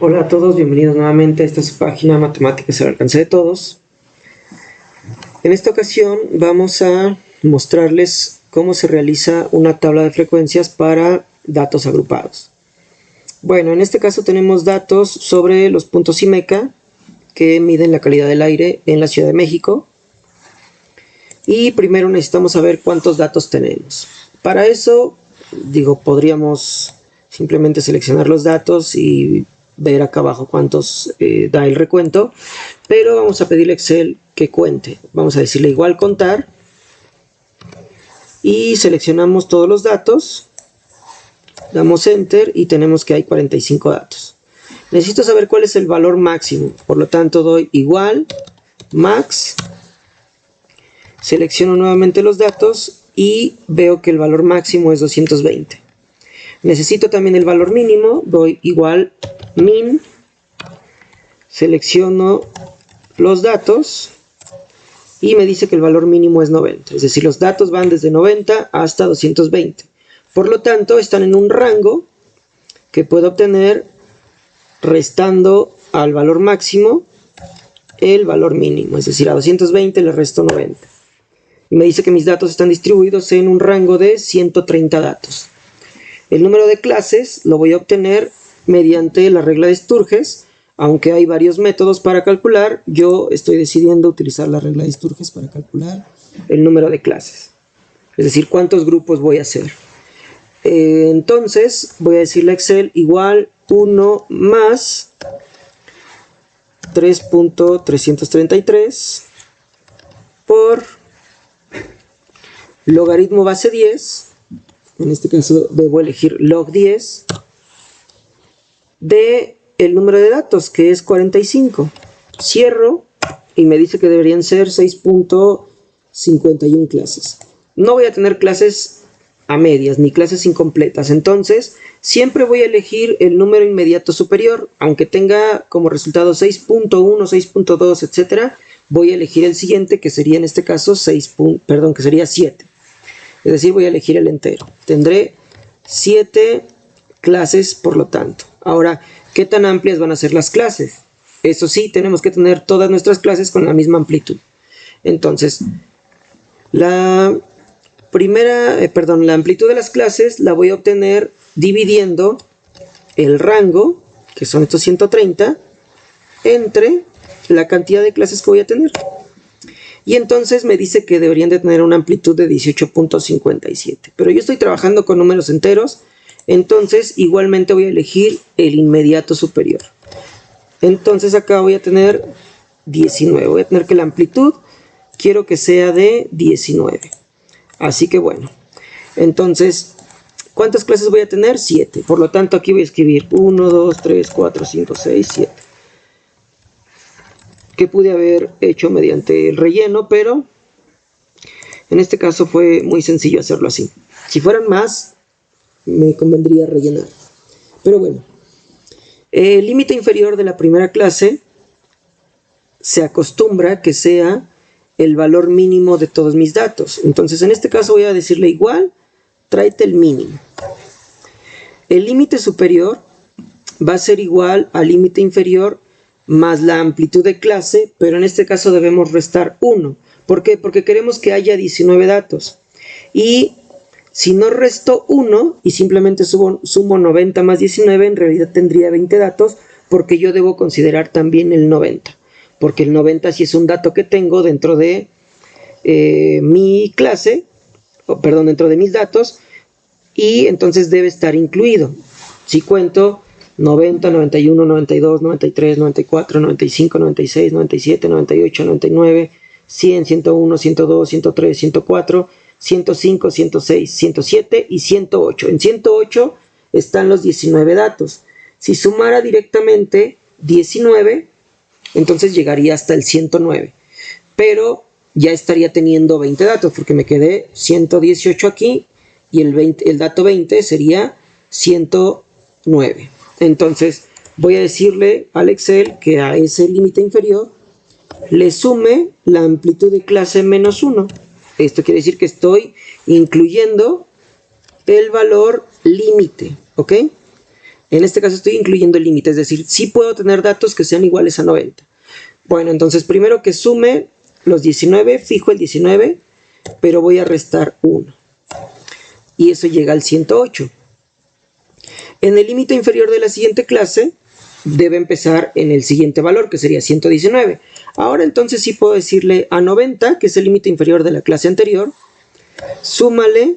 Hola a todos, bienvenidos nuevamente a esta su página Matemáticas al alcance de todos. En esta ocasión vamos a mostrarles cómo se realiza una tabla de frecuencias para datos agrupados. Bueno, en este caso tenemos datos sobre los puntos IMECA que miden la calidad del aire en la Ciudad de México. Y primero necesitamos saber cuántos datos tenemos. Para eso, podríamos simplemente seleccionar los datos y ver acá abajo cuántos da el recuento, pero vamos a pedirle a Excel que cuente. Vamos a decirle igual contar y seleccionamos todos los datos, damos enter y tenemos que hay 45 datos. Necesito saber cuál es el valor máximo, por lo tanto doy igual max, selecciono nuevamente los datos y veo que el valor máximo es 220. Necesito también el valor mínimo, doy igual min, selecciono los datos y me dice que el valor mínimo es 90, es decir, los datos van desde 90 hasta 220. Por lo tanto, están en un rango que puedo obtener restando al valor máximo el valor mínimo, es decir, a 220 le resto 90. Y me dice que mis datos están distribuidos en un rango de 130 datos. El número de clases lo voy a obtener mediante la regla de Sturges, aunque hay varios métodos para calcular, yo estoy decidiendo utilizar la regla de Sturges para calcular el número de clases. Es decir, cuántos grupos voy a hacer. Entonces voy a decirle a Excel igual 1 más 3.333 por logaritmo base 10, en este caso debo elegir log 10, de el número de datos, que es 45. Cierro y me dice que deberían ser 6.51 clases. No voy a tener clases a medias ni clases incompletas, entonces siempre voy a elegir el número inmediato superior, aunque tenga como resultado 6.1, 6.2, etcétera, voy a elegir el siguiente, que sería en este caso 7. Es decir, voy a elegir el entero. Tendré 7 clases, por lo tanto. Ahora, ¿qué tan amplias van a ser las clases? Eso sí, tenemos que tener todas nuestras clases con la misma amplitud. Entonces, la amplitud de las clases la voy a obtener dividiendo el rango, que son estos 130, entre la cantidad de clases que voy a tener. Y entonces me dice que deberían de tener una amplitud de 18.57. Pero yo estoy trabajando con números enteros, entonces igualmente voy a elegir el inmediato superior. Entonces acá voy a tener 19. Voy a tener que la amplitud quiero que sea de 19. Así que bueno. Entonces, ¿cuántas clases voy a tener? 7. Por lo tanto, aquí voy a escribir 1, 2, 3, 4, 5, 6, 7. Que pude haber hecho mediante el relleno, pero en este caso fue muy sencillo hacerlo así. Si fueran más, me convendría rellenar. Pero bueno, el límite inferior de la primera clase se acostumbra que sea el valor mínimo de todos mis datos. Entonces, en este caso voy a decirle igual, tráete el mínimo. El límite superior va a ser igual al límite inferior más la amplitud de clase, pero en este caso debemos restar 1. ¿Por qué? Porque queremos que haya 19 datos. Y si no resto 1 y simplemente sumo 90 más 19, en realidad tendría 20 datos, porque yo debo considerar también el 90. Porque el 90 sí es un dato que tengo dentro de mi clase, dentro de mis datos, y entonces debe estar incluido. Si cuento 90, 91, 92, 93, 94, 95, 96, 97, 98, 99, 100, 101, 102, 103, 104, 105, 106, 107 y 108. En 108 están los 19 datos. Si sumara directamente 19, entonces llegaría hasta el 109. Pero ya estaría teniendo 20 datos, porque me quedé 118 aquí y el dato 20 sería 109. Entonces voy a decirle al Excel que a ese límite inferior le sume la amplitud de clase menos 1. Esto quiere decir que estoy incluyendo el valor límite, ¿ok? En este caso estoy incluyendo el límite, es decir, sí puedo tener datos que sean iguales a 90. Bueno, entonces primero que sume los 19, fijo el 19, pero voy a restar 1. Y eso llega al 108. En el límite inferior de la siguiente clase, debe empezar en el siguiente valor, que sería 119. Ahora entonces sí puedo decirle a 90, que es el límite inferior de la clase anterior, súmale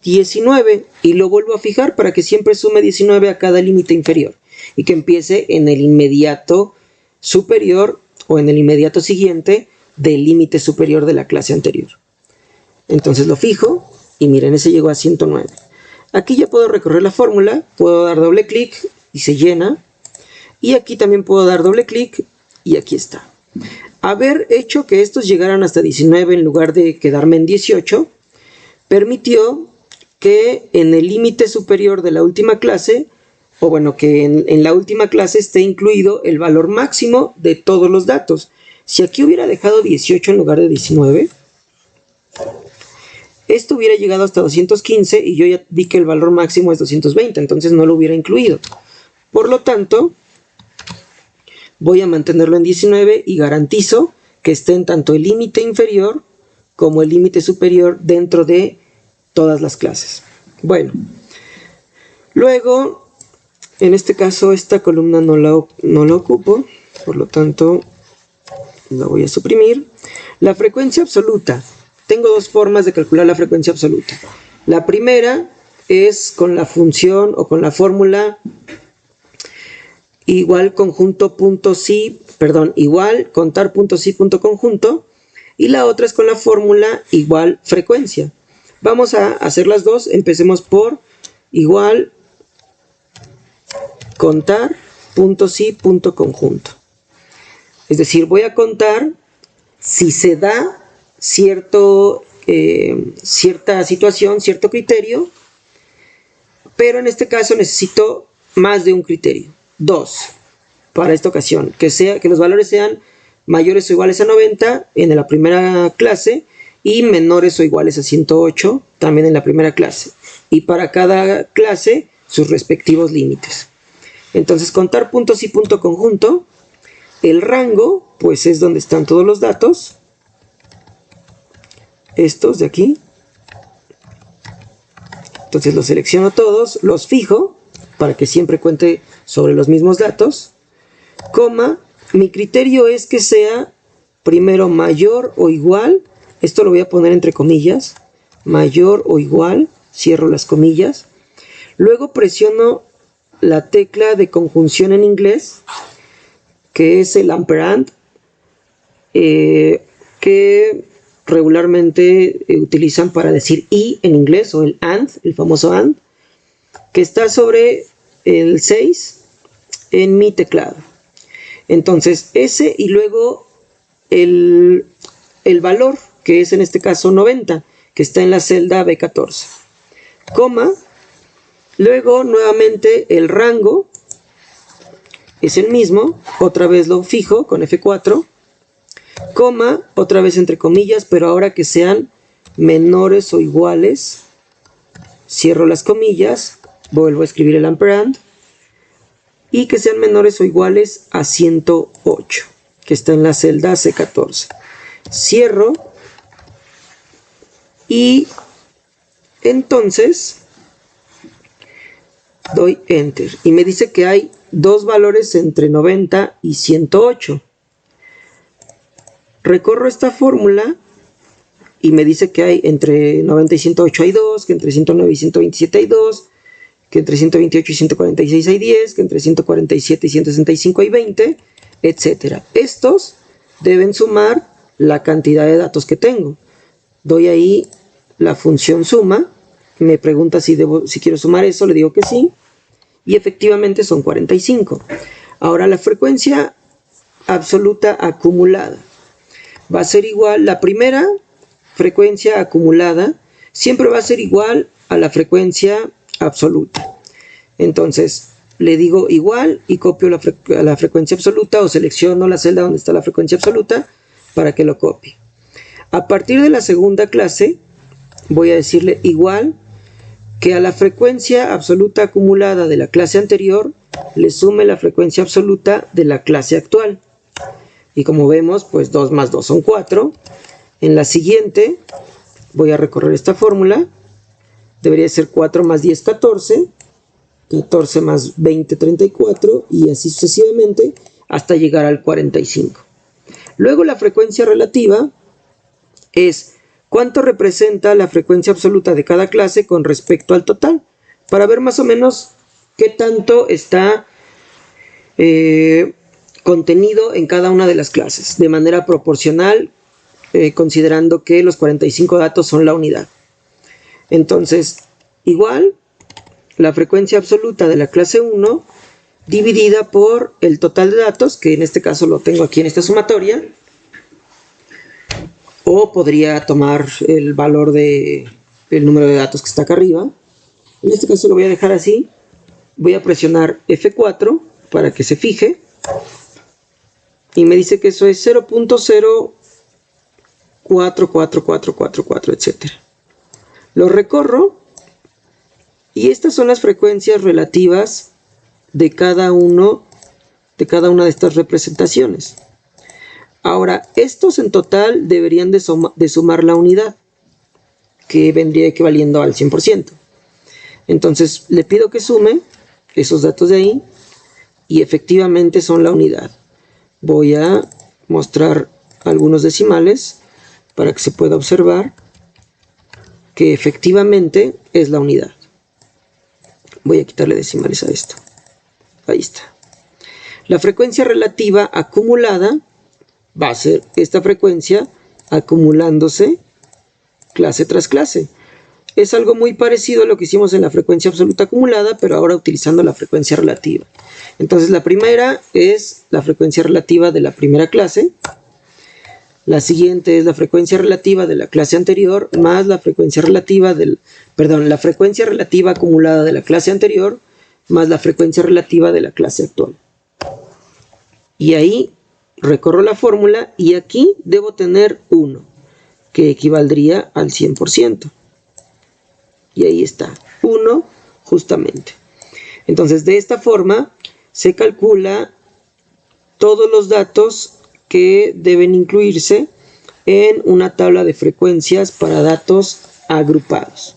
19 y lo vuelvo a fijar para que siempre sume 19 a cada límite inferior y que empiece en el inmediato superior o en el inmediato siguiente del límite superior de la clase anterior. Entonces lo fijo y miren, ese llegó a 109. Aquí ya puedo recorrer la fórmula, puedo dar doble clic y se llena. Y aquí también puedo dar doble clic y aquí está. Haber hecho que estos llegaran hasta 19 en lugar de quedarme en 18, permitió que en el límite superior de la última clase, o bueno, que en la última clase esté incluido el valor máximo de todos los datos. Si aquí hubiera dejado 18 en lugar de 19, esto hubiera llegado hasta 215 y yo ya di que el valor máximo es 220, entonces no lo hubiera incluido. Por lo tanto, voy a mantenerlo en 19 y garantizo que esté en tanto el límite inferior como el límite superior dentro de todas las clases. Bueno, luego, en este caso, esta columna no la ocupo, por lo tanto, la voy a suprimir. La frecuencia absoluta. Tengo dos formas de calcular la frecuencia absoluta. La primera es con la función o con la fórmula igual conjunto punto sí, perdón, igual contar punto sí punto conjunto, y la otra es con la fórmula igual frecuencia. Vamos a hacer las dos. Empecemos por igual contar punto sí punto conjunto. Es decir, voy a contar si se da cierta situación, cierto criterio, pero en este caso necesito más de un criterio, 2 para esta ocasión, que los valores sean mayores o iguales a 90 en la primera clase y menores o iguales a 108 también en la primera clase, y para cada clase sus respectivos límites. Entonces, contar puntos y punto conjunto, el rango pues es donde están todos los datos, estos de aquí. Entonces los selecciono todos, los fijo para que siempre cuente sobre los mismos datos, coma, mi criterio es que sea primero mayor o igual, esto lo voy a poner entre comillas, mayor o igual, cierro las comillas, luego presiono la tecla de conjunción en inglés, que es el ampersand, que regularmente utilizan para decir y en inglés, o el and, el famoso and, que está sobre el 6 en mi teclado. Entonces ese y luego el valor, que es en este caso 90, que está en la celda B14, coma, luego nuevamente el rango es el mismo, otra vez lo fijo con F4, coma, otra vez entre comillas, pero ahora que sean menores o iguales, cierro las comillas, vuelvo a escribir el ampersand, y que sean menores o iguales a 108, que está en la celda C14. Cierro, y entonces doy Enter, y me dice que hay dos valores entre 90 y 108. Recorro esta fórmula y me dice que hay entre 90 y 108 hay 2, que entre 109 y 127 hay 2, que entre 128 y 146 hay 10, que entre 147 y 165 hay 20, etc. Estos deben sumar la cantidad de datos que tengo. Doy ahí la función suma, me pregunta si quiero sumar eso, le digo que sí, y efectivamente son 45. Ahora la frecuencia absoluta acumulada va a ser igual, la primera frecuencia acumulada siempre va a ser igual a la frecuencia absoluta. Entonces le digo igual y copio la frecuencia absoluta, o selecciono la celda donde está la frecuencia absoluta para que lo copie. A partir de la segunda clase voy a decirle igual que a la frecuencia absoluta acumulada de la clase anterior le sume la frecuencia absoluta de la clase actual. Y como vemos, pues 2 más 2 son 4. En la siguiente voy a recorrer esta fórmula. Debería ser 4 más 10, 14. 14 más 20, 34. Y así sucesivamente hasta llegar al 45. Luego la frecuencia relativa es cuánto representa la frecuencia absoluta de cada clase con respecto al total, para ver más o menos qué tanto está contenido en cada una de las clases, de manera proporcional, considerando que los 45 datos son la unidad. Entonces, igual, la frecuencia absoluta de la clase 1 dividida por el total de datos, que en este caso lo tengo aquí en esta sumatoria, o podría tomar el valor del número de datos que está acá arriba. En este caso lo voy a dejar así. Voy a presionar F4 para que se fije. Y me dice que eso es 0.044444, etc. Lo recorro. Y estas son las frecuencias relativas de cada una de estas representaciones. Ahora, estos en total deberían de sumar la unidad, que vendría equivaliendo al 100%. Entonces, le pido que sume esos datos de ahí, y efectivamente son la unidad. Voy a mostrar algunos decimales para que se pueda observar que efectivamente es la unidad. Voy a quitarle decimales a esto. Ahí está. La frecuencia relativa acumulada va a ser esta frecuencia acumulándose clase tras clase. Es algo muy parecido a lo que hicimos en la frecuencia absoluta acumulada, pero ahora utilizando la frecuencia relativa. Entonces la primera es la frecuencia relativa de la primera clase. La siguiente es la frecuencia relativa de la clase anterior más la frecuencia relativa la frecuencia relativa acumulada de la clase anterior más la frecuencia relativa de la clase actual. Y ahí recorro la fórmula y aquí debo tener 1, que equivaldría al 100%. Y ahí está, 1 justamente. Entonces, de esta forma se calcula todos los datos que deben incluirse en una tabla de frecuencias para datos agrupados.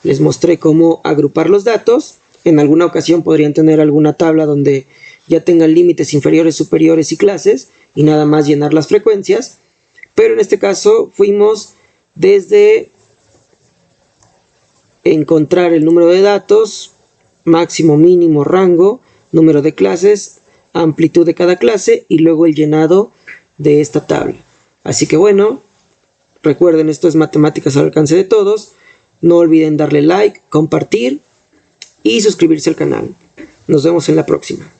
Les mostré cómo agrupar los datos. En alguna ocasión podrían tener alguna tabla donde ya tengan límites inferiores, superiores y clases, y nada más llenar las frecuencias. Pero en este caso fuimos desde encontrar el número de datos, máximo, mínimo, rango, número de clases, amplitud de cada clase y luego el llenado de esta tabla. Así que bueno, recuerden, esto es matemáticas al alcance de todos. No olviden darle like, compartir y suscribirse al canal. Nos vemos en la próxima.